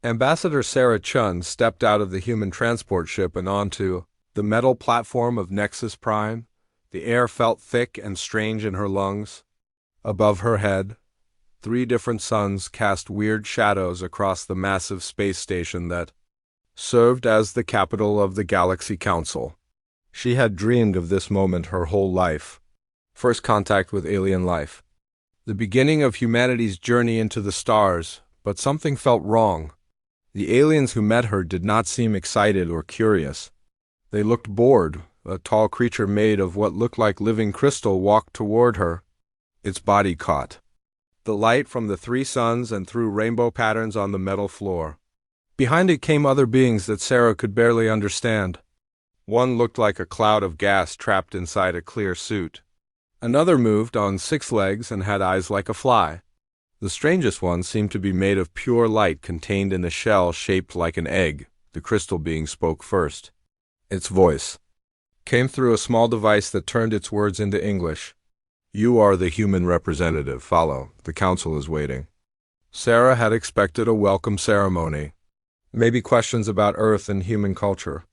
Ambassador Sarah Chun stepped out of the human transport ship and onto the metal platform of Nexus Prime. The air felt thick and strange in her lungs. Above her head, three different suns cast weird shadows across the massive space station that served as the capital of the Galaxy Council. She had dreamed of this moment her whole life. First contact with alien life. The beginning of humanity's journey into the stars, but something felt wrong. The aliens who met her did not seem excited or curious. They looked bored. A tall creature made of what looked like living crystal walked toward her. Its body caught the light from the three suns and threw rainbow patterns on the metal floor. Behind it came other beings that Sarah could barely understand. One looked like a cloud of gas trapped inside a clear suit. Another moved on 6 legs and had eyes like a fly. The strangest one seemed to be made of pure light contained in a shell shaped like an egg. The crystal being spoke first. Its voice came through a small device that turned its words into English. "You are the human representative. Follow. The council is waiting." Sarah had expected a welcome ceremony. Maybe questions about Earth and human culture.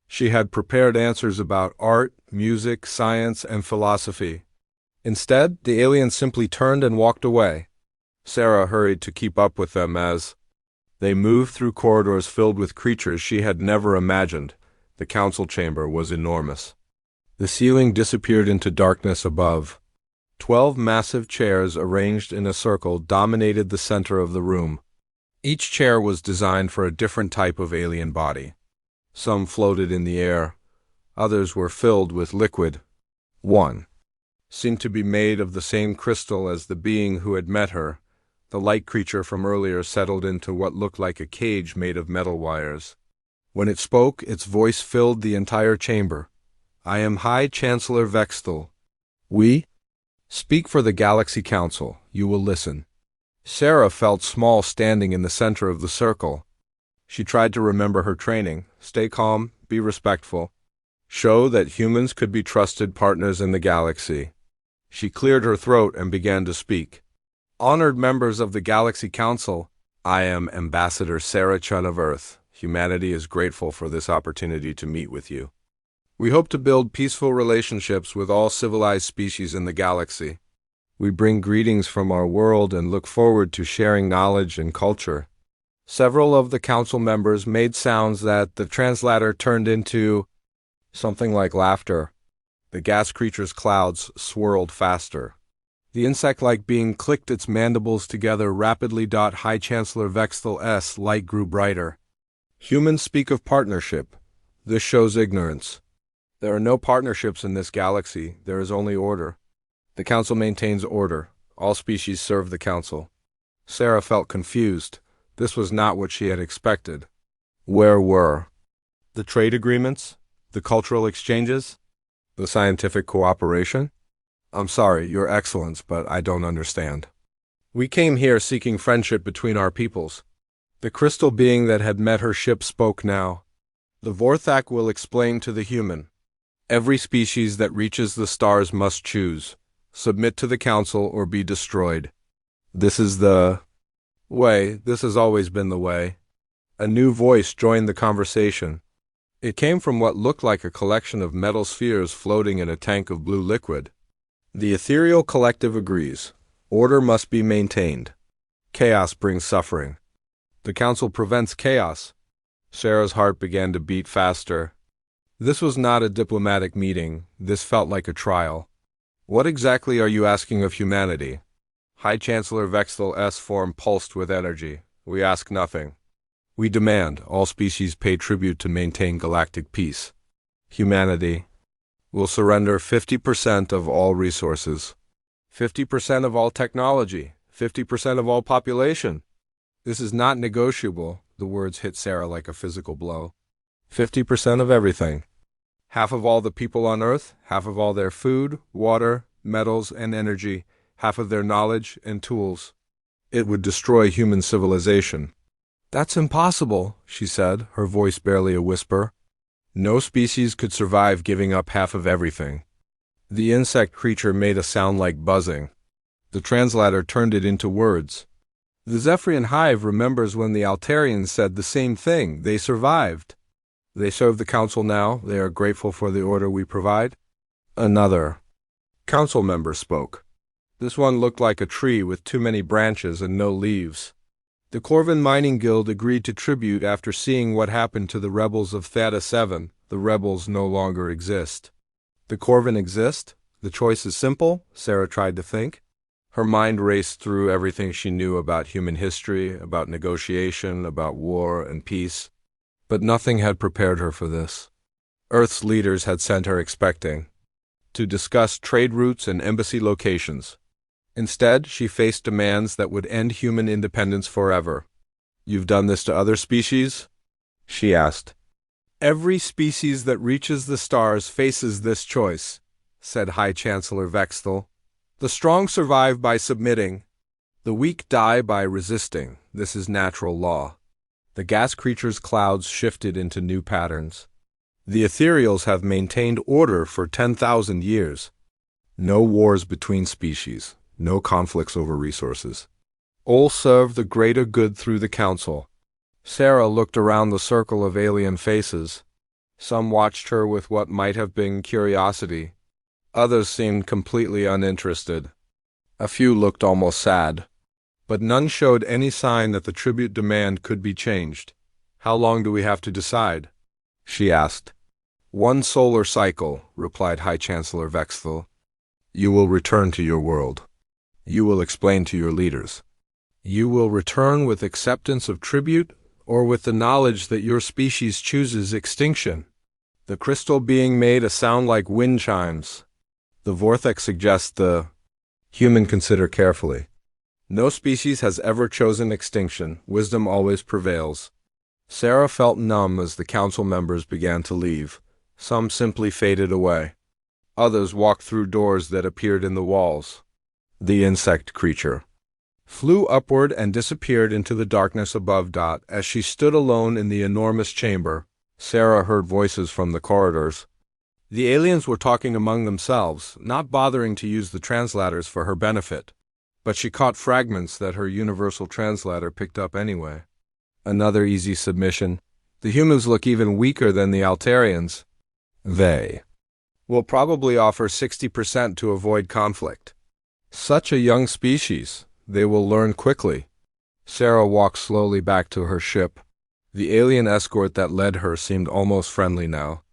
She had prepared answers about art, music, science, and philosophy. Instead, the aliens simply turned and walked away. Sarah hurried to keep up with them as they moved through corridors filled with creatures she had never imagined. The council chamber was enormous. The ceiling disappeared into darkness above. 12 massive chairs arranged in a circle dominated the center of the room. Each chair was designed for a different type of alien body. Some floated in the air. Others were filled with liquid. One seemed to be made of the same crystal as the being who had met her. The light creature from earlier settled into what looked like a cage made of metal wires. When it spoke, its voice filled the entire chamber. "I am High Chancellor Vexthal. We speak for the Galaxy Council. You will listen." Sarah felt small standing in the center of the circle. She tried to remember her training. Stay calm, be respectful. Show that humans could be trusted partners in the galaxy. She cleared her throat and began to speak. "Honored members of the Galaxy Council, I am Ambassador Sarah Chun of Earth. Humanity is grateful for this opportunity to meet with you. We hope to build peaceful relationships with all civilized species in the galaxy. We bring greetings from our world and look forward to sharing knowledge and culture." Several of the council members made sounds that the translator turned into something like laughter. The gas creature's clouds swirled faster. The insect-like being clicked its mandibles together rapidly. High Chancellor Vexthal's light grew brighter. "Humans speak of partnership. This shows ignorance. There are no partnerships in this galaxy. There is only order. The council maintains order. All species serve the council." Sarah felt confused. This was not what she had expected. Where were the trade agreements? The cultural exchanges? The scientific cooperation? "I'm sorry, Your Excellence, but I don't understand. We came here seeking friendship between our peoples." The crystal being that had met her ship spoke now. "The Vorthak will explain to the human. Every species that reaches the stars must choose. Submit to the council or be destroyed. This is the way. This has always been the way." A new voice joined the conversation. It came from what looked like a collection of metal spheres floating in a tank of blue liquid. "The ethereal collective agrees. Order must be maintained. Chaos brings suffering. The council prevents chaos." Sarah's heart began to beat faster. This was not a diplomatic meeting. This felt like a trial. "What exactly are you asking of humanity?" High Chancellor Vexthal's form pulsed with energy. "We ask nothing. We demand all species pay tribute to maintain galactic peace. Humanity will surrender 50% of all resources, 50% of all technology, 50% of all population. This is not negotiable." The words hit Sarah like a physical blow. 50% of everything. Half of all the people on Earth, half of all their food, water, metals, and energy, half of their knowledge and tools. It would destroy human civilization. "That's impossible," she said, her voice barely a whisper. "No species could survive giving up half of everything." The insect creature made a sound like buzzing. The translator turned it into words. The Zephyrian hive remembers when the Altarians said the same thing. They survived. They serve the council now. They are grateful for the order we provide. Another council member spoke. This one looked like a tree with too many branches and no leaves. The Corvin Mining Guild agreed to tribute after seeing what happened to the rebels of Theta 7. The rebels no longer exist. The Corvin exist? The choice is simple, Sarah tried to think. Her mind raced through everything she knew about human history, about negotiation, about war and peace. But nothing had prepared her for this. Earth's leaders had sent her expecting to discuss trade routes and embassy locations. Instead, she faced demands that would end human independence forever. "You've done this to other species?" she asked. "Every species that reaches the stars faces this choice," said High Chancellor Vexthal. "The strong survive by submitting. The weak die by resisting. This is natural law." The gas creatures' clouds shifted into new patterns. The ethereals have maintained order for 10,000 years. No wars between species. No conflicts over resources. All serve the greater good through the council. Sarah looked around the circle of alien faces. Some watched her with what might have been curiosity. Others seemed completely uninterested. A few looked almost sad. But none showed any sign that the tribute demand could be changed. "How long do we have to decide?" she asked. "1 solar cycle," replied High Chancellor Vexthal. "You will return to your world. You will explain to your leaders. You will return with acceptance of tribute or with the knowledge that your species chooses extinction." The crystal being made a sound like wind chimes. The vortex suggests the human consider carefully. No species has ever chosen extinction. Wisdom always prevails. Sarah felt numb as the council members began to leave. Some simply faded away. Others walked through doors that appeared in the walls. The insect creature flew upward and disappeared into the darkness above. As she stood alone in the enormous chamber, Sarah heard voices from the corridors. The aliens were talking among themselves, not bothering to use the translators for her benefit. But she caught fragments that her universal translator picked up anyway. Another easy submission. "The humans look even weaker than the Altarians. They will probably offer 60% to avoid conflict. Such a young species. They will learn quickly." Sarah walked slowly back to her ship. The alien escort that led her seemed almost friendly now.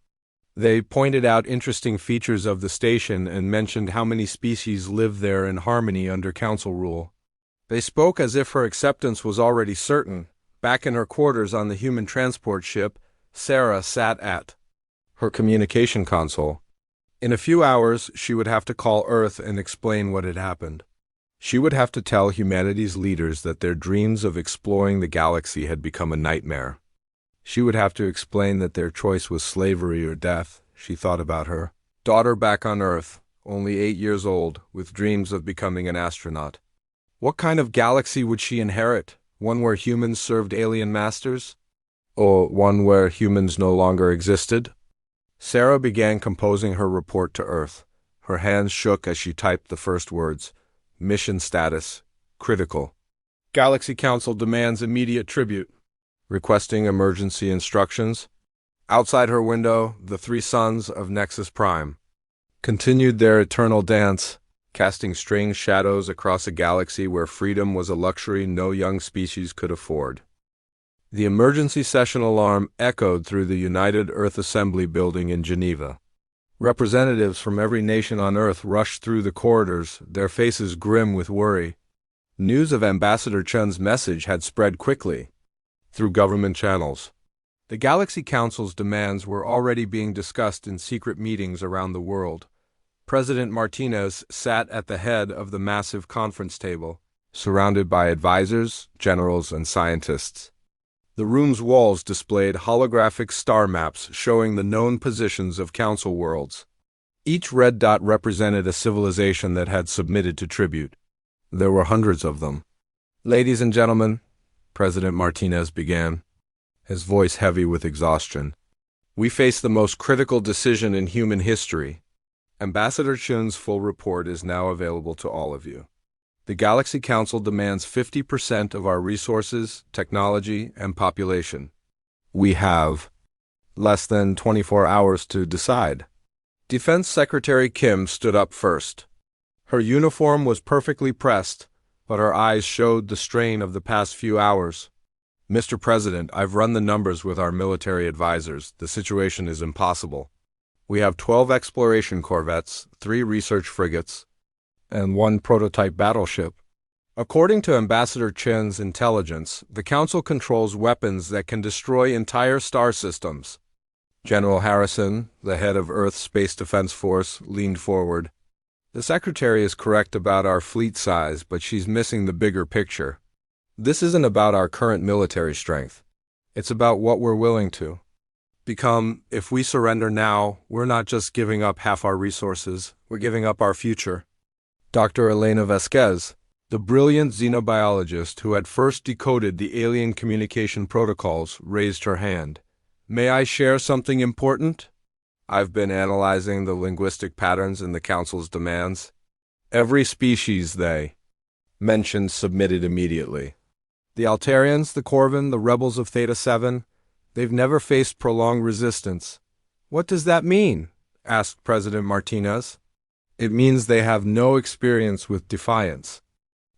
They pointed out interesting features of the station and mentioned how many species live there in harmony under council rule. They spoke as if her acceptance was already certain. Back in her quarters on the human transport ship, Sarah sat at her communication console. In a few hours, she would have to call Earth and explain what had happened. She would have to tell humanity's leaders that their dreams of exploring the galaxy had become a nightmare. She would have to explain that their choice was slavery or death. She thought about her daughter back on Earth, only 8 years old, with dreams of becoming an astronaut. What kind of galaxy would she inherit? One where humans served alien masters? Or one where humans no longer existed? Sarah began composing her report to Earth. Her hands shook as she typed the first words. Mission status, critical. Galaxy Council demands immediate tribute. Requesting emergency instructions. Outside her window, the 3 sons of Nexus Prime continued their eternal dance, casting strange shadows across a galaxy where freedom was a luxury no young species could afford. The emergency session alarm echoed through the United Earth Assembly building in Geneva. Representatives from every nation on Earth rushed through the corridors, their faces grim with worry. News of Ambassador Chun's message had spread quickly through government channels. The Galaxy Council's demands were already being discussed in secret meetings around the world. President Martinez sat at the head of the massive conference table, surrounded by advisors, generals, and scientists. The room's walls displayed holographic star maps showing the known positions of council worlds. Each red dot represented a civilization that had submitted to tribute. There were hundreds of them. "Ladies and gentlemen," President Martinez began, his voice heavy with exhaustion, "we face the most critical decision in human history. Ambassador Chun's full report is now available to all of you. The Galaxy Council demands 50% of our resources, technology, and population. We have less than 24 hours to decide. Defense Secretary Kim stood up first. Her uniform was perfectly pressed, but her eyes showed the strain of the past few hours. Mr. President, I've run the numbers with our military advisors. The situation is impossible. We have 12 exploration corvettes, 3 research frigates, and 1 prototype battleship. According to Ambassador Chen's intelligence, the Council controls weapons that can destroy entire star systems. General Harrison, the head of Earth's Space Defense Force, leaned forward. The Secretary is correct about our fleet size, but she's missing the bigger picture. This isn't about our current military strength. It's about what we're willing to become. If we surrender now, we're not just giving up half our resources, we're giving up our future. Dr. Elena Vasquez, the brilliant xenobiologist who had first decoded the alien communication protocols, raised her hand. May I share something important? I've been analyzing the linguistic patterns in the Council's demands. Every species they mentioned submitted immediately. The Altarians, the Corvin, the rebels of Theta 7, they've never faced prolonged resistance. What does that mean? Asked President Martinez. It means they have no experience with defiance.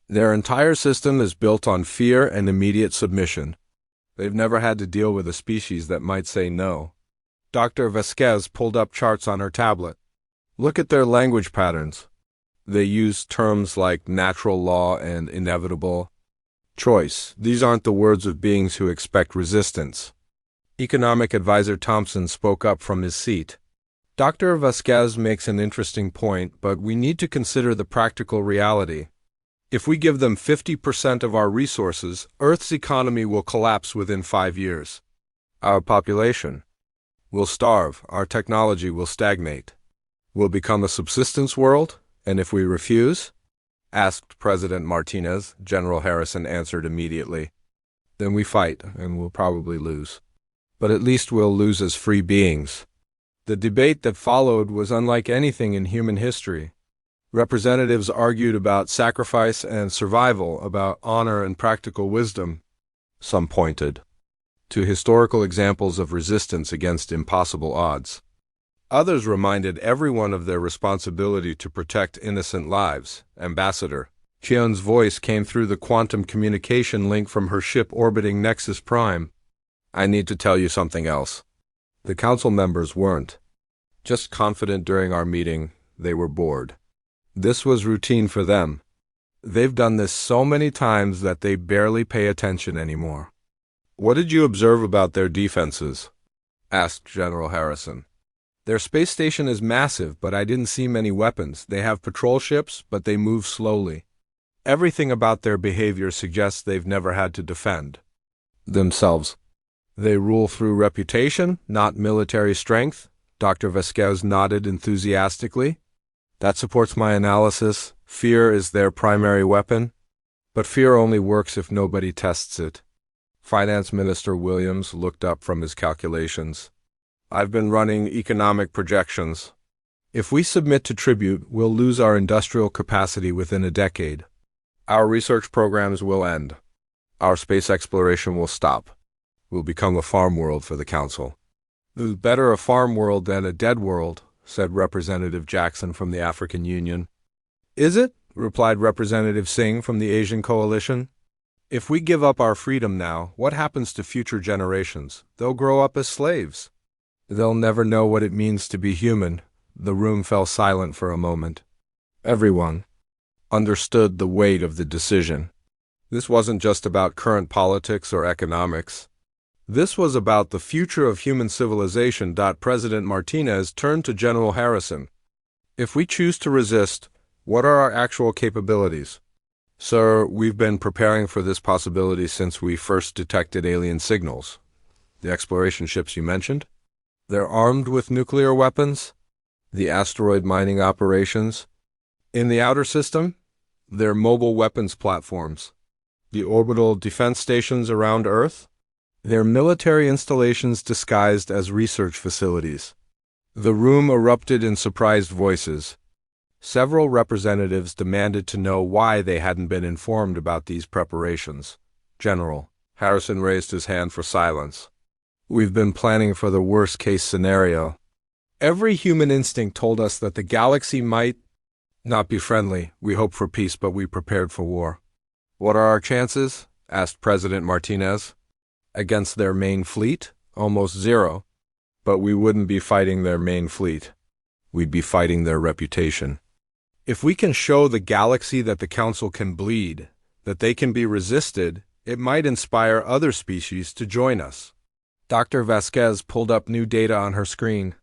Their entire system is built on fear and immediate submission. They've never had to deal with a species that might say no. Dr. Vasquez pulled up charts on her tablet. Look at their language patterns. They use terms like natural law and inevitable choice. These aren't the words of beings who expect resistance. Economic Advisor Thompson spoke up from his seat. Dr. Vasquez makes an interesting point, but we need to consider the practical reality. If we give them 50% of our resources, Earth's economy will collapse within 5 years. Our population will starve, our technology will stagnate. We'll become a subsistence world, and if we refuse? Asked President Martinez. General Harrison answered immediately. Then we fight, and we'll probably lose. But at least we'll lose as free beings. The debate that followed was unlike anything in human history. Representatives argued about sacrifice and survival, about honor and practical wisdom. Some pointed to historical examples of resistance against impossible odds. Others reminded everyone of their responsibility to protect innocent lives. Ambassador Chion's voice came through the quantum communication link from her ship orbiting Nexus Prime. I need to tell you something else. The council members weren't just confident during our meeting, they were bored. This was routine for them. They've done this so many times that they barely pay attention anymore. What did you observe about their defenses? Asked General Harrison. Their space station is massive, but I didn't see many weapons. They have patrol ships, but they move slowly. Everything about their behavior suggests they've never had to defend themselves. They rule through reputation, not military strength. Dr. Vasquez nodded enthusiastically. That supports my analysis. Fear is their primary weapon, but fear only works if nobody tests it. Finance Minister Williams looked up from his calculations. I've been running economic projections. If we submit to tribute, we'll lose our industrial capacity within a decade. Our research programs will end. Our space exploration will stop. We'll become a farm world for the Council. Better a farm world than a dead world, said Representative Jackson from the African Union. Is it? Replied Representative Singh from the Asian Coalition. If we give up our freedom now, what happens to future generations? They'll grow up as slaves. They'll never know what it means to be human. The room fell silent for a moment. Everyone understood the weight of the decision. This wasn't just about current politics or economics. This was about the future of human civilization. President Martinez turned to General Harrison. If we choose to resist, what are our actual capabilities? Sir, we've been preparing for this possibility since we first detected alien signals. The exploration ships you mentioned? They're armed with nuclear weapons? The asteroid mining operations? In the outer system? They're mobile weapons platforms. The orbital defense stations around Earth? They're military installations disguised as research facilities. The room erupted in surprised voices. Several representatives demanded to know why they hadn't been informed about these preparations. General Harrison raised his hand for silence. We've been planning for the worst-case scenario. Every human instinct told us that the galaxy might not be friendly. We hoped for peace, but we prepared for war. What are our chances? Asked President Martinez. Against their main fleet? Almost zero. But we wouldn't be fighting their main fleet. We'd be fighting their reputation. If we can show the galaxy that the Council can bleed, that they can be resisted, it might inspire other species to join us. Dr. Vasquez pulled up new data on her screen.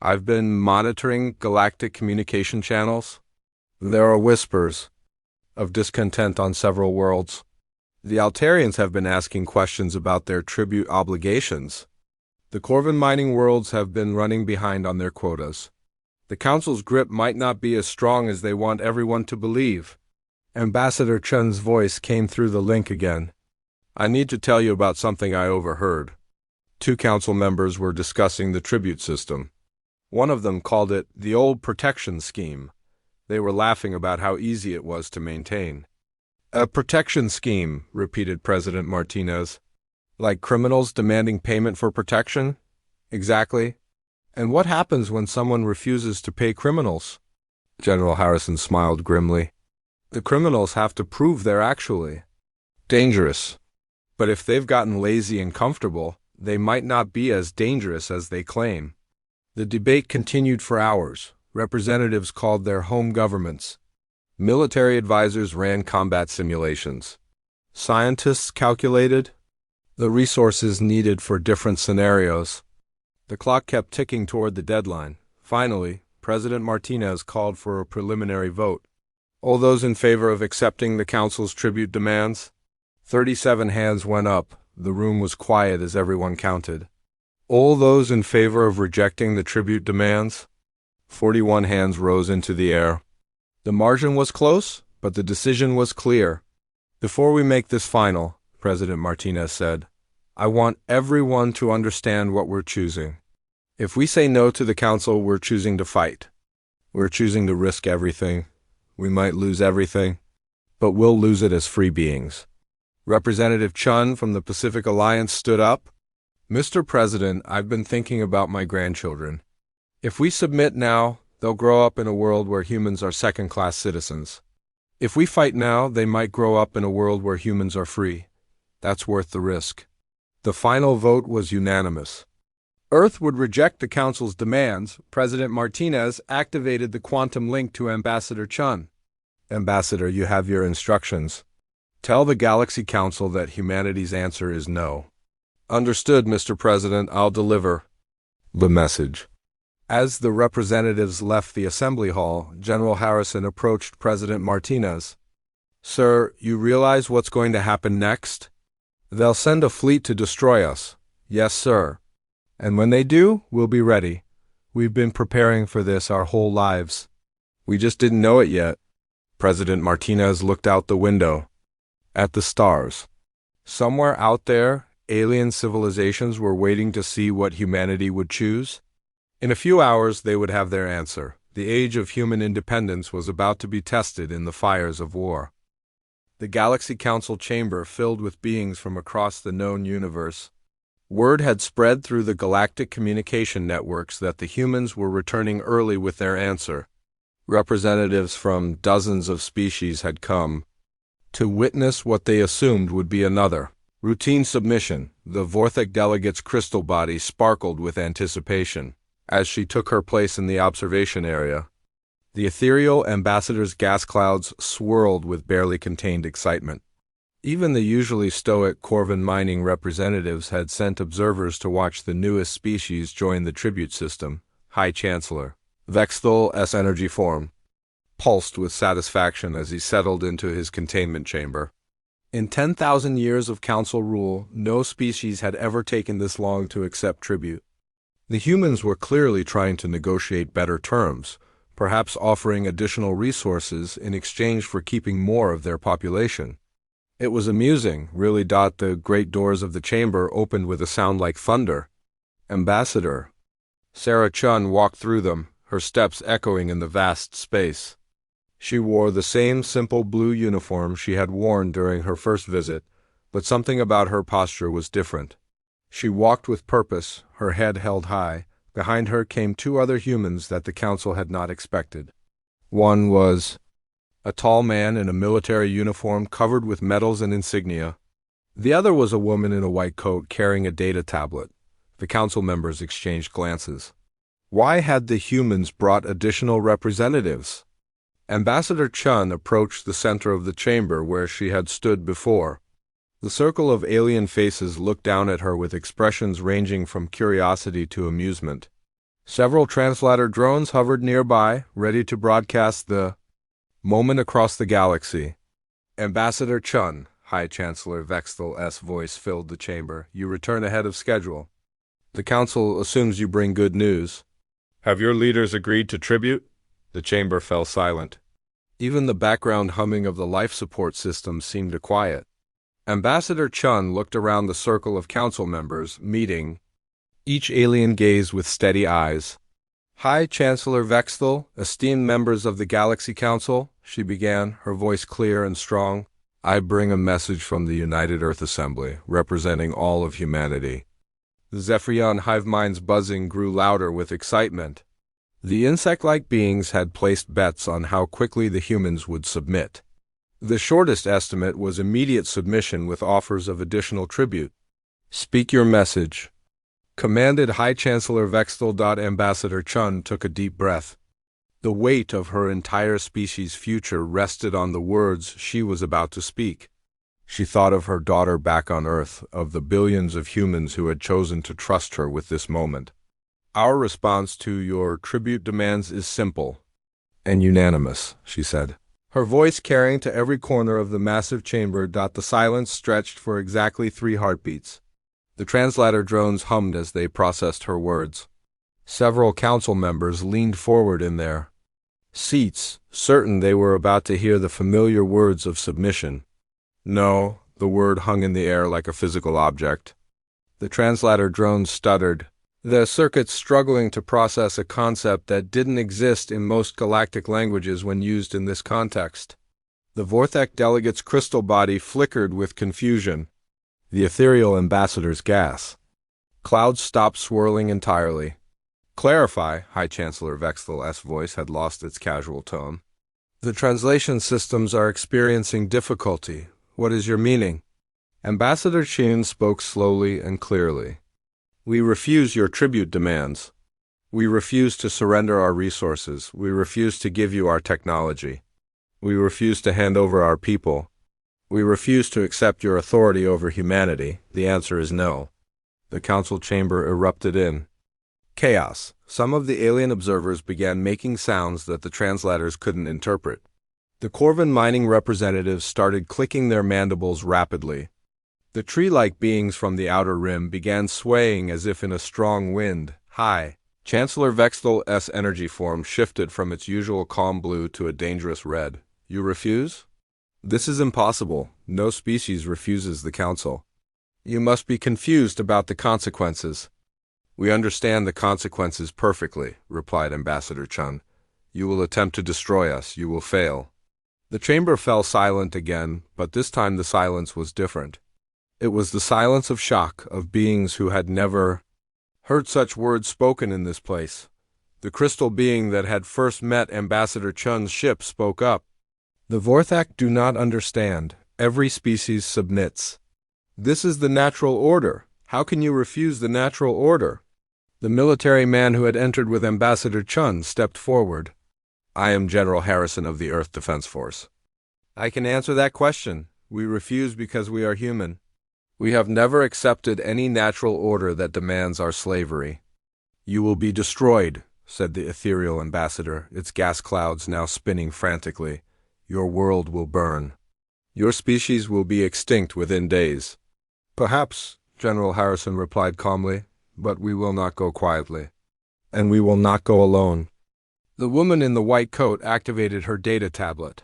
I've been monitoring galactic communication channels. There are whispers of discontent on several worlds. The Altarians have been asking questions about their tribute obligations. The Corvin mining worlds have been running behind on their quotas. The Council's grip might not be as strong as they want everyone to believe. Ambassador Chun's voice came through the link again. I need to tell you about something I overheard. 2 council members were discussing the tribute system. One of them called it the old protection scheme. They were laughing about how easy it was to maintain. A protection scheme, repeated President Martinez. Like criminals demanding payment for protection? Exactly. And what happens when someone refuses to pay criminals? General Harrison smiled grimly. The criminals have to prove they're actually dangerous. But if they've gotten lazy and comfortable, they might not be as dangerous as they claim. The debate continued for hours. Representatives called their home governments. Military advisors ran combat simulations. Scientists calculated the resources needed for different scenarios. The clock kept ticking toward the deadline. Finally, President Martinez called for a preliminary vote. All those in favor of accepting the Council's tribute demands? 37 hands went up. The room was quiet as everyone counted. All those in favor of rejecting the tribute demands? 41 hands rose into the air. The margin was close, but the decision was clear. Before we make this final, President Martinez said, I want everyone to understand what we're choosing. If we say no to the Council, we're choosing to fight. We're choosing to risk everything. We might lose everything, but we'll lose it as free beings. Representative Chun from the Pacific Alliance stood up. Mr. President, I've been thinking about my grandchildren. If we submit now, they'll grow up in a world where humans are second-class citizens. If we fight now, they might grow up in a world where humans are free. That's worth the risk. The final vote was unanimous. Earth would reject the Council's demands. President Martinez activated the quantum link to Ambassador Chun. Ambassador, you have your instructions. Tell the Galaxy Council that humanity's answer is no. Understood, Mr. President. I'll deliver the message. As the representatives left the assembly hall, General Harrison approached President Martinez. Sir, you realize what's going to happen next? They'll send a fleet to destroy us. Yes, sir. And when they do, we'll be ready. We've been preparing for this our whole lives. We just didn't know it yet. President Martinez looked out the window. At the stars. Somewhere out there, alien civilizations were waiting to see what humanity would choose. In a few hours, they would have their answer. The age of human independence was about to be tested in the fires of war. The Galaxy Council chamber filled with beings from across the known universe. Word had spread through the galactic communication networks that the humans were returning early with their answer. Representatives from dozens of species had come to witness what they assumed would be another routine submission. The Vorthek delegate's crystal body sparkled with anticipation as she took her place in the observation area. The ethereal ambassador's gas clouds swirled with barely contained excitement. Even the usually stoic Corvin mining representatives had sent observers to watch the newest species join the tribute system. High Chancellor Vexthal S. Energy Form pulsed with satisfaction as he settled into his containment chamber. In 10,000 years of council rule, no species had ever taken this long to accept tribute. The humans were clearly trying to negotiate better terms, perhaps offering additional resources in exchange for keeping more of their population. It was amusing, really. The great doors of the chamber opened with a sound like thunder. Ambassador Sarah Chun walked through them, her steps echoing in the vast space. She wore the same simple blue uniform she had worn during her first visit, but something about her posture was different. She walked with purpose, her head held high. Behind her came two other humans that the council had not expected. One was a tall man in a military uniform covered with medals and insignia. The other was a woman in a white coat carrying a data tablet. The council members exchanged glances. Why had the humans brought additional representatives? Ambassador Chun approached the center of the chamber where she had stood before. The circle of alien faces looked down at her with expressions ranging from curiosity to amusement. Several translator drones hovered nearby, ready to broadcast the moment across the galaxy. Ambassador Chun, High Chancellor Vextel's voice filled the chamber. You return ahead of schedule. The council assumes you bring good news. Have your leaders agreed to tribute? The chamber fell silent. Even the background humming of the life support system seemed to quiet. Ambassador Chun looked around the circle of council members, meeting. Each alien gazed with steady eyes. High Chancellor Vextel, esteemed members of the Galaxy Council, she began, her voice clear and strong. I bring a message from the United Earth Assembly, representing all of humanity. The Zephyrian hive mind's buzzing grew louder with excitement. The insect-like beings had placed bets on how quickly the humans would submit. The shortest estimate was immediate submission with offers of additional tribute. Speak your message, commanded High Chancellor Vextel. Ambassador Chun took a deep breath. The weight of her entire species' future rested on the words she was about to speak. She thought of her daughter back on Earth, of the billions of humans who had chosen to trust her with this moment. Our response to your tribute demands is simple and unanimous, she said, her voice carrying to every corner of the massive chamber. The silence stretched for exactly 3 heartbeats. The translator drones hummed as they processed her words. Several council members leaned forward in their seats, certain they were about to hear the familiar words of submission. No, the word hung in the air like a physical object. The translator drones stuttered, the circuits struggling to process a concept that didn't exist in most galactic languages when used in this context. The Vorthek delegate's crystal body flickered with confusion. The ethereal ambassador's gas. Clouds stopped swirling entirely. Clarify, High Chancellor Vextel's voice had lost its casual tone. The translation systems are experiencing difficulty. What is your meaning? Ambassador Chin spoke slowly and clearly. We refuse your tribute demands. We refuse to surrender our resources. We refuse to give you our technology. We refuse to hand over our people. We refuse to accept your authority over humanity. The answer is no. The council chamber erupted in chaos. Some of the alien observers began making sounds that the translators couldn't interpret. The Corvin mining representatives started clicking their mandibles rapidly. The tree-like beings from the outer rim began swaying as if in a strong wind. High Chancellor Vextel's energy form shifted from its usual calm blue to a dangerous red. You refuse? This is impossible. No species refuses the council. You must be confused about the consequences. We understand the consequences perfectly, replied Ambassador Chun. You will attempt to destroy us. You will fail. The chamber fell silent again, but this time the silence was different. It was the silence of shock, of beings who had never heard such words spoken in this place. The crystal being that had first met Ambassador Chun's ship spoke up. The Vorthak do not understand. Every species submits. This is the natural order. How can you refuse the natural order? The military man who had entered with Ambassador Chun stepped forward. I am General Harrison of the Earth Defense Force. I can answer that question. We refuse because we are human. We have never accepted any natural order that demands our slavery. You will be destroyed, said the ethereal ambassador, its gas clouds now spinning frantically. Your world will burn. Your species will be extinct within days. Perhaps, General Harrison replied calmly, but we will not go quietly. And we will not go alone. The woman in the white coat activated her data tablet.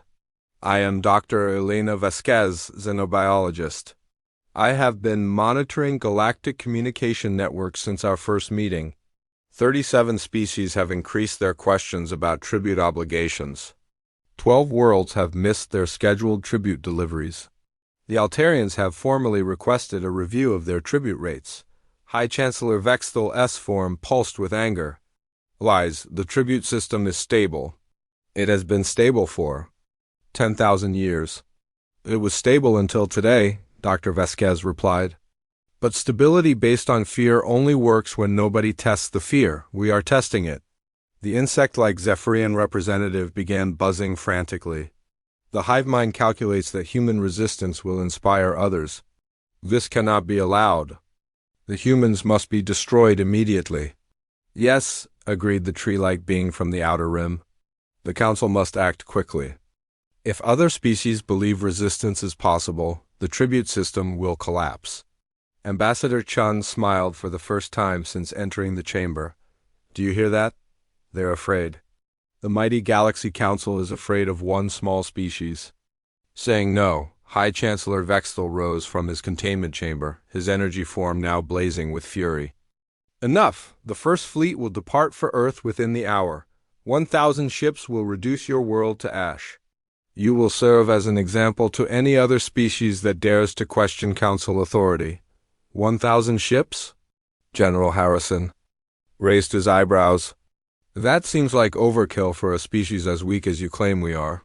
I am Dr. Elena Vasquez, xenobiologist. I have been monitoring galactic communication networks since our first meeting. 37 species have increased their questions about tribute obligations. 12 worlds have missed their scheduled tribute deliveries. The Altarians have formally requested a review of their tribute rates. High Chancellor Vexthal's form pulsed with anger. Lies, the tribute system is stable. It has been stable for 10,000 years. It was stable until today, Dr. Vasquez replied. But stability based on fear only works when nobody tests the fear. We are testing it. The insect-like Zephyrian representative began buzzing frantically. The hive mind calculates that human resistance will inspire others. This cannot be allowed. The humans must be destroyed immediately. Yes, agreed the tree-like being from the outer rim. The council must act quickly. If other species believe resistance is possible, the tribute system will collapse. Ambassador Chun smiled for the first time since entering the chamber. Do you hear that? They're afraid. The mighty Galaxy Council is afraid of one small species. Saying no, High Chancellor Vexthal rose from his containment chamber, his energy form now blazing with fury. Enough! The first fleet will depart for Earth within the hour. 1,000 ships will reduce your world to ash. You will serve as an example to any other species that dares to question Council authority. 1,000 ships? General Harrison raised his eyebrows. That seems like overkill for a species as weak as you claim we are.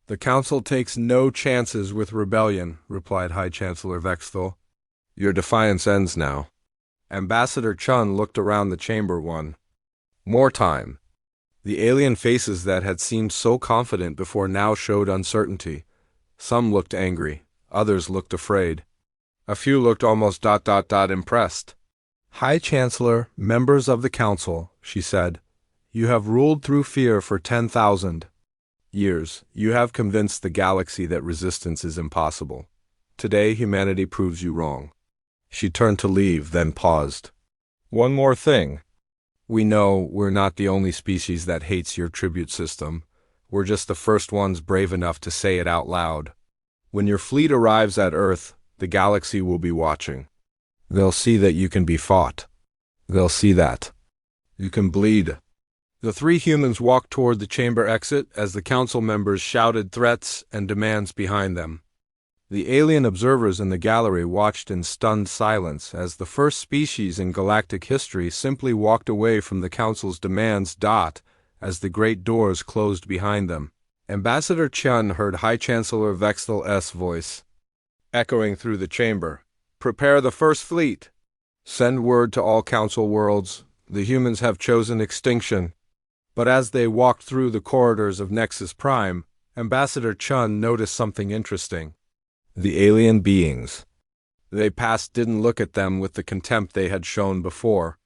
The Council takes no chances with rebellion, replied High Chancellor Vexthal. Your defiance ends now. Ambassador Chun looked around the chamber one more time. The alien faces that had seemed so confident before now showed uncertainty. Some looked angry, others looked afraid. A few looked almost impressed. High Chancellor, members of the Council, she said, you have ruled through fear for 10,000 years. You have convinced the galaxy that resistance is impossible. Today, humanity proves you wrong. She turned to leave, then paused. One more thing. We know we're not the only species that hates your tribute system. We're just the first ones brave enough to say it out loud. When your fleet arrives at Earth, the galaxy will be watching. They'll see that you can be fought. They'll see that you can bleed. The three humans walked toward the chamber exit as the council members shouted threats and demands behind them. The alien observers in the gallery watched in stunned silence as the first species in galactic history simply walked away from the council's demands. As the great doors closed behind them, Ambassador Chun heard High Chancellor Vexthal's voice echoing through the chamber. Prepare the first fleet. Send word to all council worlds. The humans have chosen extinction. But as they walked through the corridors of Nexus Prime, Ambassador Chun noticed something interesting. The alien beings they passed didn't look at them with the contempt they had shown before.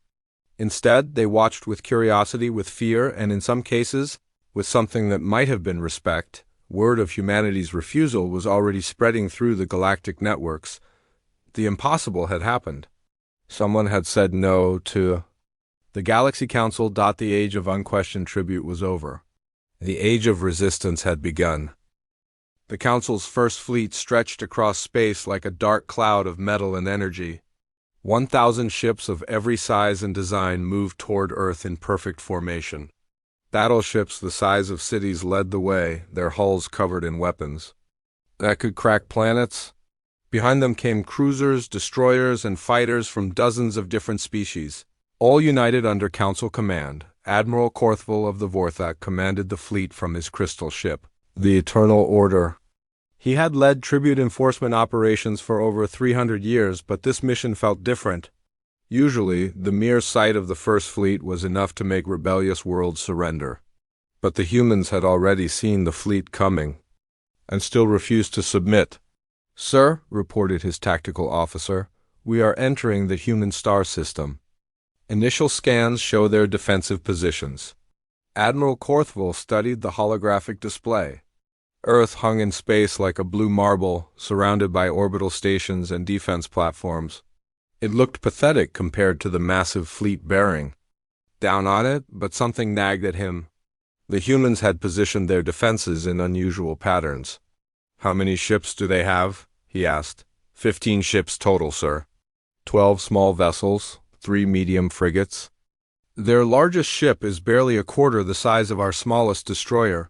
Instead, they watched with curiosity, with fear, and in some cases, with something that might have been respect. Word of humanity's refusal was already spreading through the galactic networks. The impossible had happened. Someone had said no to the Galaxy Council. The age of unquestioned tribute was over. The age of resistance had begun. The Council's first fleet stretched across space like a dark cloud of metal and energy. 1,000 ships of every size and design moved toward Earth in perfect formation. Battleships the size of cities led the way, their hulls covered in weapons that could crack planets. Behind them came cruisers, destroyers, and fighters from dozens of different species, all united under Council command. Admiral Korthval of the Vorthak commanded the fleet from his crystal ship, the Eternal Order. He had led tribute enforcement operations for over 300 years, but this mission felt different. Usually, the mere sight of the First Fleet was enough to make rebellious worlds surrender. But the humans had already seen the fleet coming, and still refused to submit. "Sir," reported his tactical officer, "we are entering the human star system. Initial scans show their defensive positions." Admiral Korthval studied the holographic display. Earth hung in space like a blue marble, surrounded by orbital stations and defense platforms. It looked pathetic compared to the massive fleet bearing down on it, but something nagged at him. The humans had positioned their defenses in unusual patterns. "How many ships do they have?" he asked. 15 ships total, sir. 12 small vessels, 3 medium frigates. Their largest ship is barely a quarter the size of our smallest destroyer.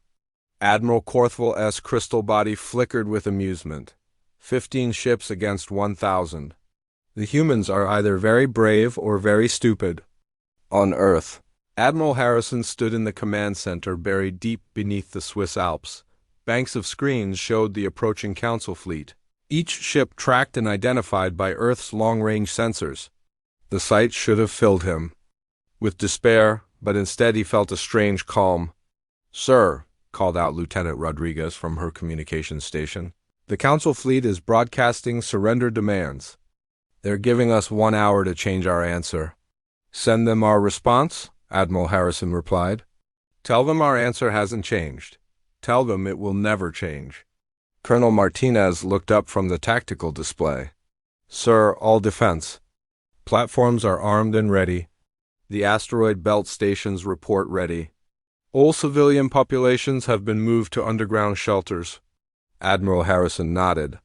Admiral Corthwell crystal body flickered with amusement. 15 ships against 1,000. The humans are either very brave or very stupid. On Earth, Admiral Harrison stood in the command center buried deep beneath the Swiss Alps. Banks of screens showed the approaching Council fleet, each ship tracked and identified by Earth's long-range sensors. The sight should have filled him with despair, but instead he felt a strange calm. "Sir," called out Lieutenant Rodriguez from her communications station, "the Council fleet is broadcasting surrender demands. They're giving us 1 hour to change our answer." "Send them our response?" Admiral Harrison replied. "Tell them our answer hasn't changed. Tell them it will never change." Colonel Martinez looked up from the tactical display. "Sir, all defense. Platforms are armed and ready. The asteroid belt stations report ready. All civilian populations have been moved to underground shelters." Admiral Harrison nodded.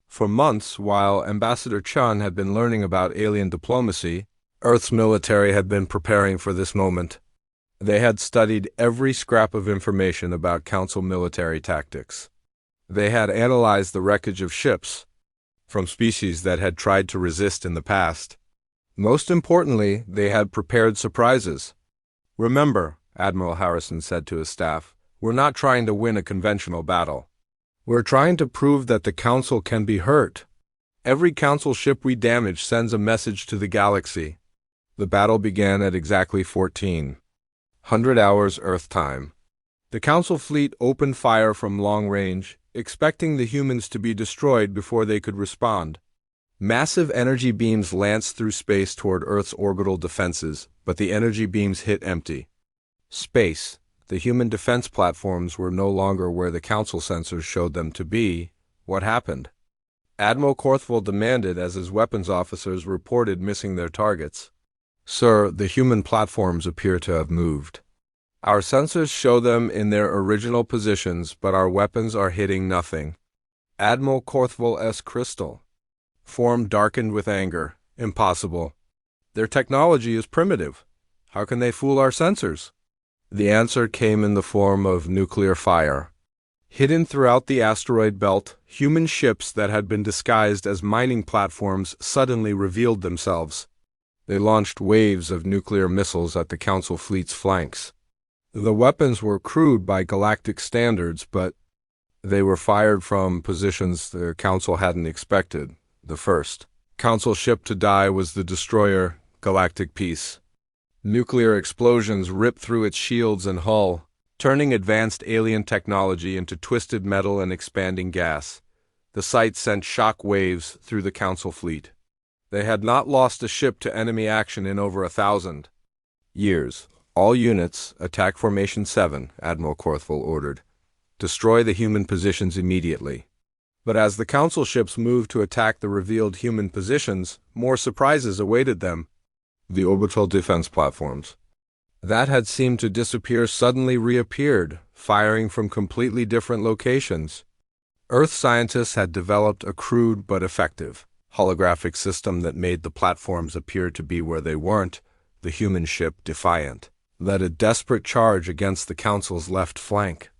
For months, while Ambassador Chun had been learning about alien diplomacy, Earth's military had been preparing for this moment. They had studied every scrap of information about Council military tactics. They had analyzed the wreckage of ships from species that had tried to resist in the past. Most importantly, they had prepared surprises. "Remember," Admiral Harrison said to his staff, "we're not trying to win a conventional battle. We're trying to prove that the Council can be hurt. Every Council ship we damage sends a message to the galaxy." The battle began at exactly 1400 hours Earth time. The Council fleet opened fire from long range, expecting the humans to be destroyed before they could respond. Massive energy beams lanced through space toward Earth's orbital defenses, but the energy beams hit empty space. The human defense platforms were no longer where the Council sensors showed them to be. What happened? Admiral Corthwell demanded as his weapons officers reported missing their targets. "Sir, the human platforms appear to have moved. Our sensors show them in their original positions, but our weapons are hitting nothing." Admiral Corthwell's crystal form darkened with anger. "Impossible. Their technology is primitive. How can they fool our sensors?" The answer came in the form of nuclear fire. Hidden throughout the asteroid belt, human ships that had been disguised as mining platforms suddenly revealed themselves. They launched waves of nuclear missiles at the Council fleet's flanks. The weapons were crude by galactic standards, but they were fired from positions the Council hadn't expected. The first Council ship to die was the destroyer Galactic Peace. Nuclear explosions ripped through its shields and hull, turning advanced alien technology into twisted metal and expanding gas. The sight sent shock waves through the Council fleet. They had not lost a ship to enemy action in over 1,000 years. "All units, attack Formation 7, Admiral Corthwell ordered. Destroy the human positions immediately." But as the Council ships moved to attack the revealed human positions, more surprises awaited them. The orbital defense platforms that had seemed to disappear suddenly reappeared, firing from completely different locations. Earth scientists had developed a crude but effective holographic system that made the platforms appear to be where they weren't. The human ship, Defiant, led a desperate charge against the Council's left flank.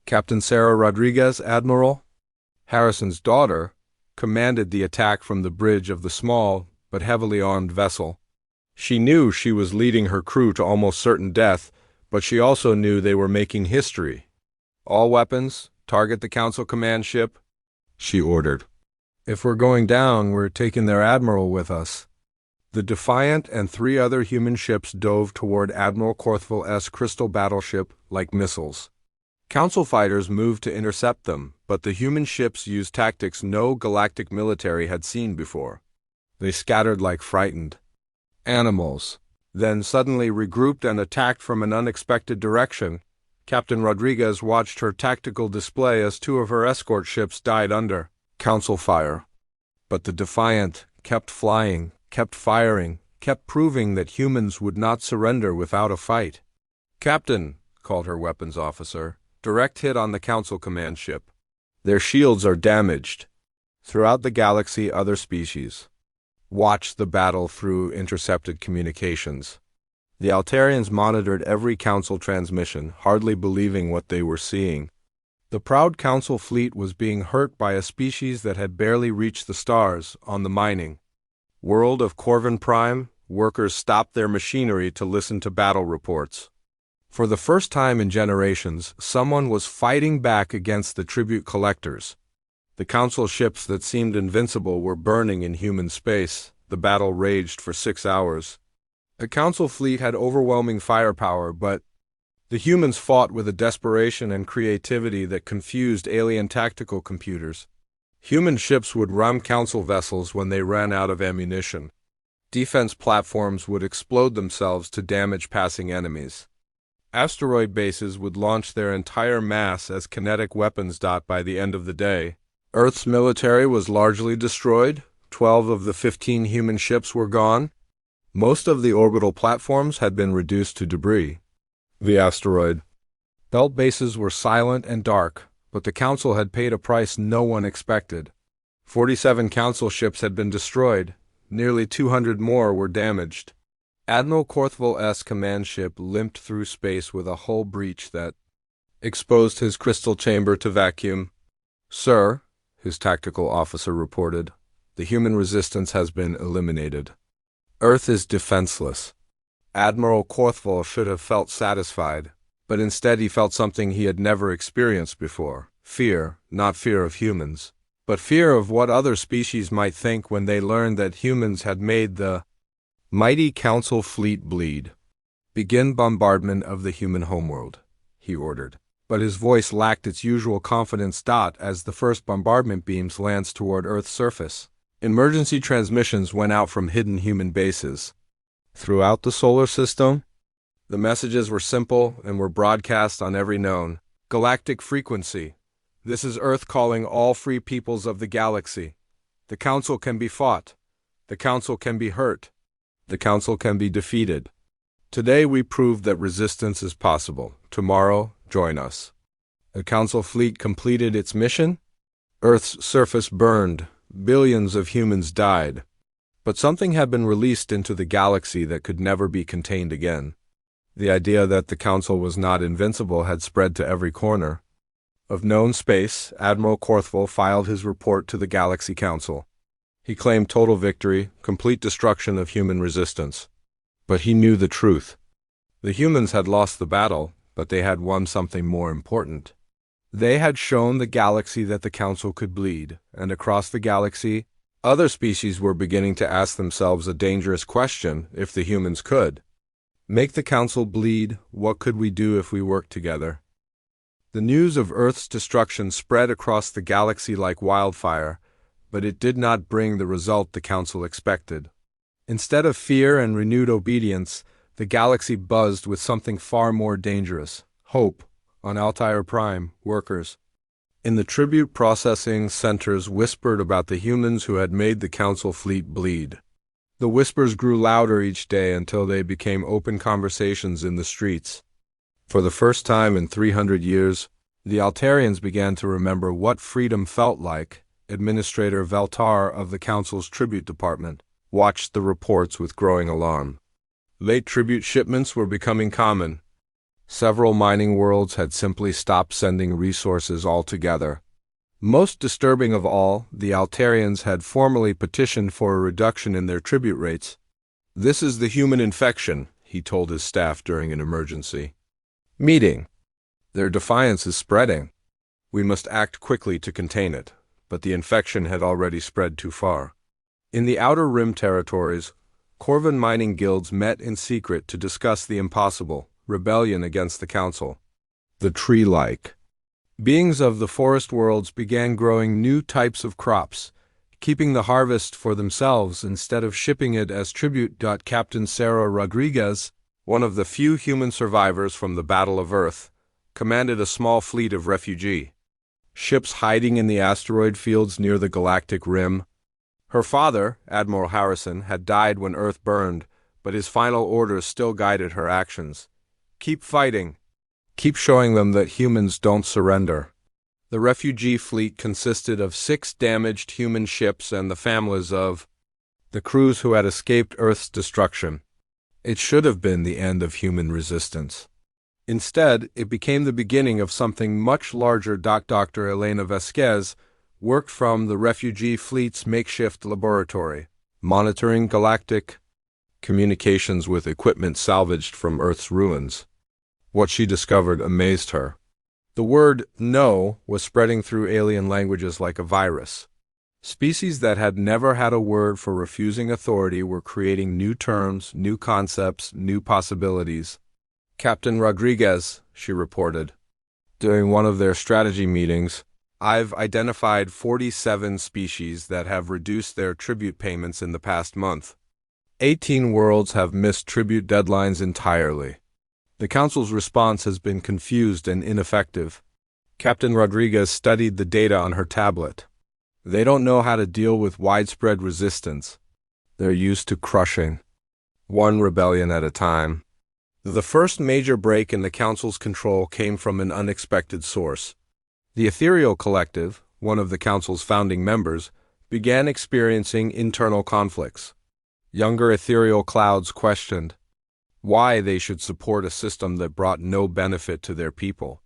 Captain Sarah Rodriguez, Admiral Harrison's daughter, commanded the attack from the bridge of the small but heavily armed vessel. She knew she was leading her crew to almost certain death, but she also knew they were making history. "All weapons, target the Council command ship," she ordered. "If we're going down, we're taking their admiral with us." The Defiant and 3 other human ships dove toward Admiral Corthwell's crystal battleship like missiles. Council fighters moved to intercept them, but the human ships used tactics no galactic military had seen before. They scattered like frightened animals, then suddenly regrouped and attacked from an unexpected direction. Captain Rodriguez watched her tactical display as 2 of her escort ships died under Council fire. But the Defiant kept flying, kept firing, kept proving that humans would not surrender without a fight. "Captain," called her weapons officer, "direct hit on the Council command ship. Their shields are damaged." Throughout the galaxy, other species watched the battle through intercepted communications. The Altarians monitored every council transmission, hardly believing what they were seeing. The proud council fleet was being hurt by a species that had barely reached the stars on the mining world of Corvin Prime. Workers stopped their machinery to listen to battle reports. For the first time in generations, someone was fighting back against the tribute collectors. The council ships that seemed invincible were burning in human space. The battle raged for 6 hours. The council fleet had overwhelming firepower, but the humans fought with a desperation and creativity that confused alien tactical computers. Human ships would ram council vessels when they ran out of ammunition. Defense platforms would explode themselves to damage passing enemies. Asteroid bases would launch their entire mass as kinetic weapons. By the end of the day, Earth's military was largely destroyed. 12 of the 15 human ships were gone. Most of the orbital platforms had been reduced to debris. The asteroid belt bases were silent and dark, but the Council had paid a price no one expected. 47 Council ships had been destroyed. Nearly 200 more were damaged. Admiral Korthville's command ship limped through space with a hull breach that exposed his crystal chamber to vacuum. "Sir," his tactical officer reported, "the human resistance has been eliminated. Earth is defenseless." Admiral Korthville should have felt satisfied, but instead he felt something he had never experienced before. Fear, not fear of humans, but fear of what other species might think when they learned that humans had made the mighty Council fleet bleed. "Begin bombardment of the human homeworld," he ordered, but his voice lacked its usual confidence. As the first bombardment beams lanced toward Earth's surface, emergency transmissions went out from hidden human bases. Throughout the solar system, the messages were simple and were broadcast on every known galactic frequency. "This is Earth calling all free peoples of the galaxy. The Council can be fought. The Council can be hurt. The Council can be defeated. Today we proved that resistance is possible. Tomorrow, join us." The Council fleet completed its mission. Earth's surface burned. Billions of humans died. But something had been released into the galaxy that could never be contained again. The idea that the Council was not invincible had spread to every corner of known space. Admiral Korthville filed his report to the Galaxy Council. He claimed total victory, complete destruction of human resistance. But he knew the truth. The humans had lost the battle, but they had won something more important. They had shown the galaxy that the Council could bleed, and across the galaxy, other species were beginning to ask themselves a dangerous question: if the humans could make the Council bleed, what could we do if we worked together? The news of Earth's destruction spread across the galaxy like wildfire, but it did not bring the result the Council expected. Instead of fear and renewed obedience, the galaxy buzzed with something far more dangerous: hope. On Altair Prime, workers in the tribute processing centers whispered about the humans who had made the Council fleet bleed. The whispers grew louder each day until they became open conversations in the streets. For the first time in 300 years, the Altarians began to remember what freedom felt like. Administrator Veltar of the Council's tribute department watched the reports with growing alarm. Late tribute shipments were becoming common. Several mining worlds had simply stopped sending resources altogether. Most disturbing of all, the Altarians had formally petitioned for a reduction in their tribute rates. "This is the human infection," he told his staff during an emergency meeting. "Their defiance is spreading. We must act quickly to contain it." But the infection had already spread too far. In the Outer Rim territories, Corvin mining guilds met in secret to discuss the impossible: rebellion against the Council. The tree-like beings of the forest worlds began growing new types of crops, keeping the harvest for themselves instead of shipping it as tribute. Captain Sarah Rodriguez, one of the few human survivors from the Battle of Earth, commanded a small fleet of refugee ships hiding in the asteroid fields near the galactic rim. Her father, Admiral Harrison, had died when Earth burned, but his final orders still guided her actions. "Keep fighting. Keep showing them that humans don't surrender." The refugee fleet consisted of 6 damaged human ships and the families of the crews who had escaped Earth's destruction. It should have been the end of human resistance. Instead, it became the beginning of something much larger. Dr. Elena Vasquez worked from the refugee fleet's makeshift laboratory, monitoring galactic communications with equipment salvaged from Earth's ruins. What she discovered amazed her. The word "no" was spreading through alien languages like a virus. Species that had never had a word for refusing authority were creating new terms, new concepts, new possibilities. "Captain Rodriguez," she reported, during one of their strategy meetings, "I've identified 47 species that have reduced their tribute payments in the past month. 18 worlds have missed tribute deadlines entirely. The Council's response has been confused and ineffective." Captain Rodriguez studied the data on her tablet. "They don't know how to deal with widespread resistance. They're used to crushing one rebellion at a time." The first major break in the Council's control came from an unexpected source. The Ethereal Collective, one of the Council's founding members, began experiencing internal conflicts. Younger ethereal clouds questioned why they should support a system that brought no benefit to their people.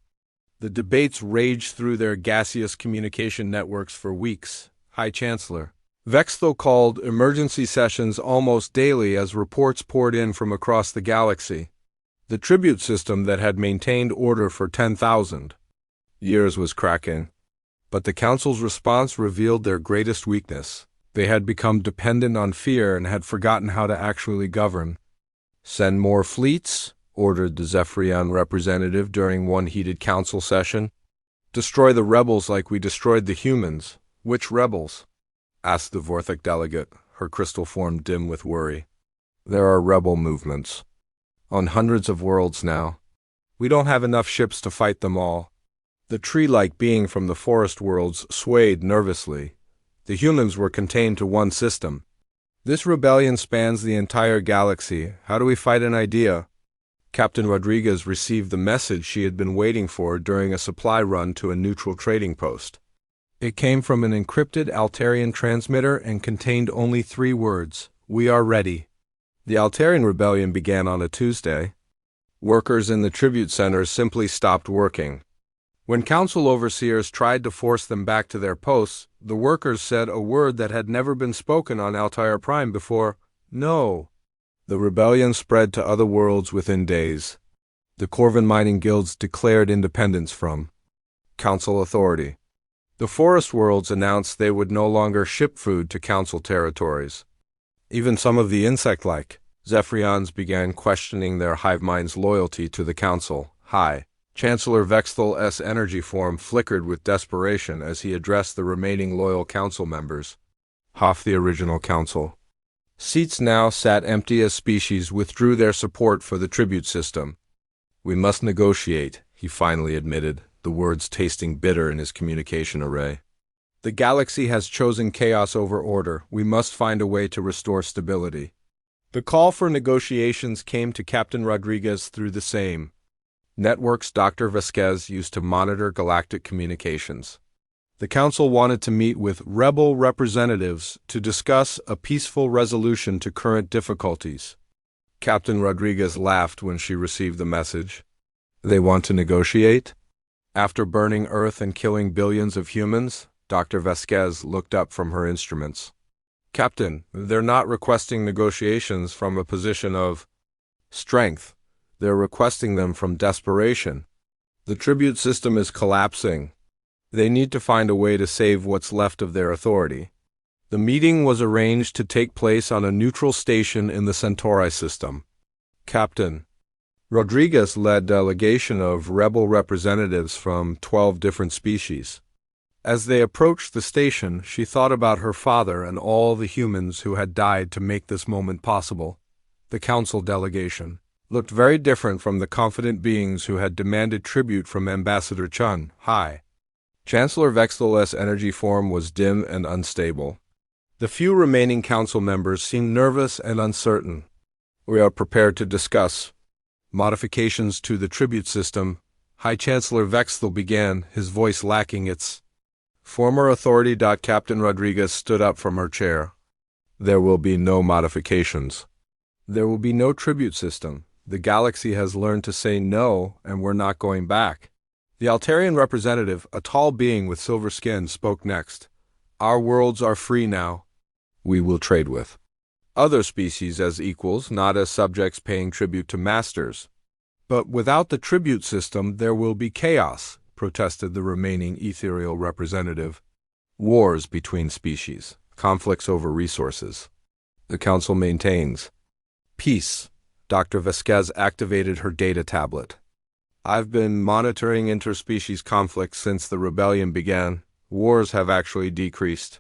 The debates raged through their gaseous communication networks for weeks. High Chancellor Vexthal called emergency sessions almost daily as reports poured in from across the galaxy. The tribute system that had maintained order for 10,000 years was cracking. But the Council's response revealed their greatest weakness. They had become dependent on fear and had forgotten how to actually govern. "Send more fleets," ordered the Zephyrian representative during one heated council session. "Destroy the rebels like we destroyed the humans." "Which rebels?" asked the Vorthic delegate, her crystal form dim with worry. "There are rebel movements on hundreds of worlds now. We don't have enough ships to fight them all." The tree-like being from the forest worlds swayed nervously. The humans were contained to one system. "This rebellion spans the entire galaxy. How do we fight an idea?" Captain Rodriguez received the message she had been waiting for during a supply run to a neutral trading post. It came from an encrypted Altarian transmitter and contained only 3 words: "We are ready." The Altarian rebellion began on a Tuesday. Workers in the tribute centers simply stopped working. When council overseers tried to force them back to their posts, the workers said a word that had never been spoken on Altair Prime before: "No." The rebellion spread to other worlds within days. The Corvin mining guilds declared independence from council authority. The forest worlds announced they would no longer ship food to council territories. Even some of the insect-like Zephyrians began questioning their hive mind's loyalty to the council. High Chancellor Vexthal's energy form flickered with desperation as he addressed the remaining loyal council members. Half the original council seats now sat empty as species withdrew their support for the tribute system. "We must negotiate," he finally admitted, the words tasting bitter in his communication array. "The galaxy has chosen chaos over order. We must find a way to restore stability." The call for negotiations came to Captain Rodriguez through the same networks Dr. Vasquez used to monitor galactic communications. The Council wanted to meet with rebel representatives to discuss a peaceful resolution to current difficulties. Captain Rodriguez laughed when she received the message. "They want to negotiate?" After burning Earth and killing billions of humans, Dr. Vasquez looked up from her instruments. "Captain, they're not requesting negotiations from a position of strength. They're requesting them from desperation. The tribute system is collapsing. They need to find a way to save what's left of their authority." The meeting was arranged to take place on a neutral station in the Centauri system. Captain Rodriguez led a delegation of rebel representatives from 12 different species. As they approached the station, she thought about her father and all the humans who had died to make this moment possible. The council delegation looked very different from the confident beings who had demanded tribute from Ambassador Chun. High Chancellor Vexthal's energy form was dim and unstable. The few remaining council members seemed nervous and uncertain. "We are prepared to discuss modifications to the tribute system." High Chancellor Vexthal began, his voice lacking its former authority. Captain Rodriguez stood up from her chair. "There will be no modifications. There will be no tribute system. The galaxy has learned to say no, and we're not going back. The Altarian representative, a tall being with silver skin, spoke next. Our worlds are free now. We will trade with other species as equals, not as subjects paying tribute to masters. But without the tribute system, there will be chaos, protested the remaining ethereal representative. Wars between species, conflicts over resources. The Council maintains peace. Dr. Vasquez activated her data tablet. I've been monitoring interspecies conflicts since the rebellion began. Wars have actually decreased.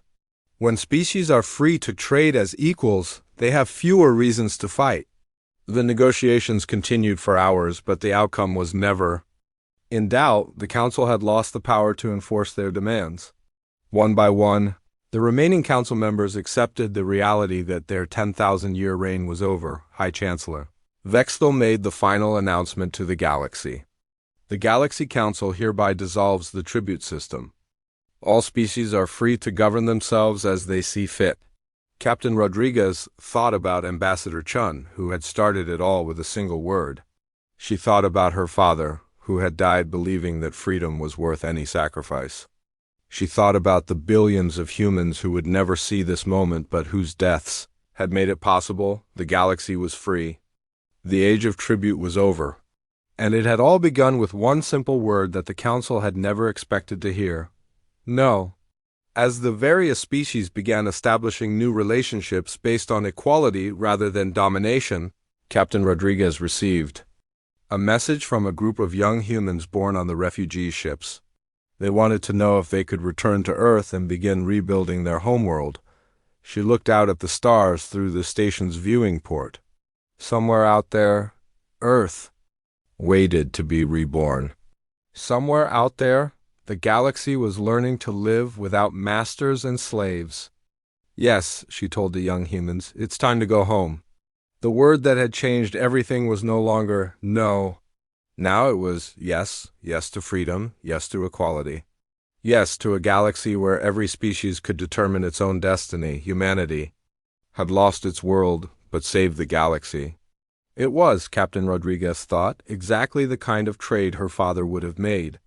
When species are free to trade as equals, they have fewer reasons to fight. The negotiations continued for hours, but the outcome was never. In doubt, the Council had lost the power to enforce their demands. One by one, the remaining Council members accepted the reality that their 10,000-year reign was over. High Chancellor Vexthel made the final announcement to the galaxy. The Galaxy Council hereby dissolves the tribute system. All species are free to govern themselves as they see fit. Captain Rodriguez thought about Ambassador Chun, who had started it all with a single word. She thought about her father, who had died believing that freedom was worth any sacrifice. She thought about the billions of humans who would never see this moment but whose deaths had made it possible. The galaxy was free. The age of tribute was over. And it had all begun with one simple word that the Council had never expected to hear. No. As the various species began establishing new relationships based on equality rather than domination, Captain Rodriguez received a message from a group of young humans born on the refugee ships. They wanted to know if they could return to Earth and begin rebuilding their homeworld. She looked out at the stars through the station's viewing port. Somewhere out there, Earth waited to be reborn. Somewhere out there, the galaxy was learning to live without masters and slaves. Yes, she told the young humans, it's time to go home. The word that had changed everything was no longer no. Now it was yes, yes to freedom, yes to equality. Yes to a galaxy where every species could determine its own destiny. Humanity had lost its world, but saved the galaxy. It was, Captain Rodriguez thought, exactly the kind of trade her father would have made.